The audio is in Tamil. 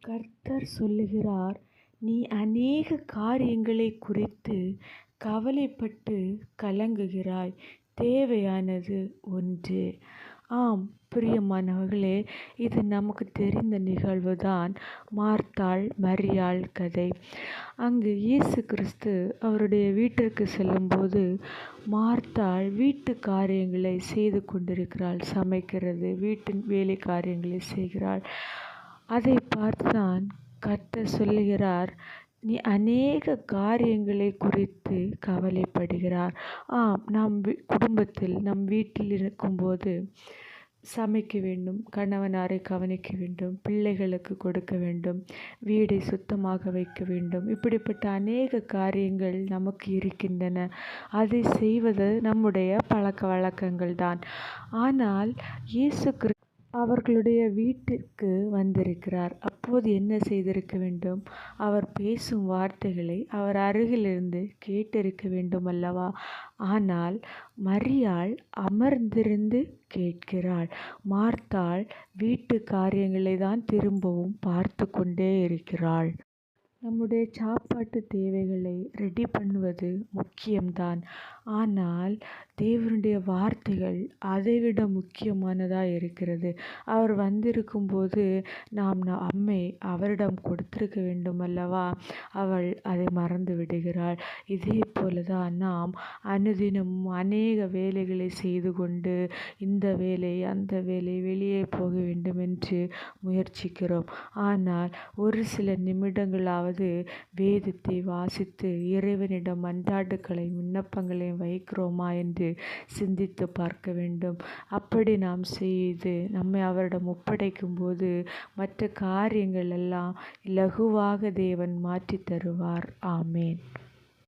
கர்த்தர் சொல்லுகிறார், நீ அநேக காரியங்களை குறித்து கவலைப்பட்டு கலங்குகிறாய். தேவையானது ஒன்றே. ஆம் பிரியமானவர்களே, இது நமக்கு தெரிந்த நிகழ்வுதான். மார்த்தாள் மரியாள் கதை. அங்கு இயேசு கிறிஸ்து அவருடைய வீட்டிற்கு செல்லும்போது மார்த்தாள் வீட்டு காரியங்களை செய்து கொண்டிருக்கிறாள். சமைக்கிறது, வீட்டின் வேலை காரியங்களை செய்கிறாள். அதை பார்த்துதான் கர்த்தர் சொல்லுகிறார், நீ அநேக காரியங்களை குறித்து கவலைப்படுகிறார். ஆம், நாம் குடும்பத்தில் நம் வீட்டில் இருக்கும்போது சமைக்க வேண்டும், கணவனாரை கவனிக்க வேண்டும், பிள்ளைகளுக்கு கொடுக்க வேண்டும், வீடை சுத்தமாக வைக்க வேண்டும். இப்படிப்பட்ட அநேக காரியங்கள் நமக்கு இருக்கின்றன. அதை செய்வது நம்முடைய பழக்க வழக்கங்கள் தான். ஆனால் இயேசு அவர்களுடைய வீட்டிற்கு வந்திருக்கிறார். அப்போது என்ன செய்திருக்க வேண்டும்? அவர் பேசும் வார்த்தைகளை அவர் அருகிலிருந்து கேட்டிருக்க வேண்டும் அல்லவா? ஆனால் மரியாள் அமர்ந்திருந்து கேட்கிறாள். மார்த்தாள் வீட்டு காரியங்களை தான் திரும்பவும் பார்த்து கொண்டே இருக்கிறாள். நம்முடைய சாப்பாட்டு தேவைகளை ரெடி பண்ணுவது முக்கியம்தான். ஆனால் தேவனுடைய வார்த்தைகள் அதைவிட முக்கியமானதாக இருக்கிறது. அவர் வந்திருக்கும்போது நாம் அம்மை அவரிடம் கொடுத்திருக்க வேண்டும் அல்லவா? அவள் அதை மறந்து விடுகிறாள். இதே போல தான் நாம் அனுதினமும் அநேக வேலைகளை செய்து கொண்டு இந்த வேலை அந்த வேலை, வெளியே போக வேண்டும் என்று முயற்சிக்கிறோம். ஆனால் ஒரு சில நிமிடங்களாவது வேதத்தை வாசித்து இறைவனிடம் மன்றாட்டுகளையும் விண்ணப்பங்களையும் வைக்கிறோமா என்று சிந்தித்து பார்க்க வேண்டும். அப்படி நாம் செய்து நம்மை அவரிடம் ஒப்படைக்கும் போது மற்ற காரியங்கள் எல்லாம் இலகுவாக தேவன் மாற்றி தருவார். ஆமேன்.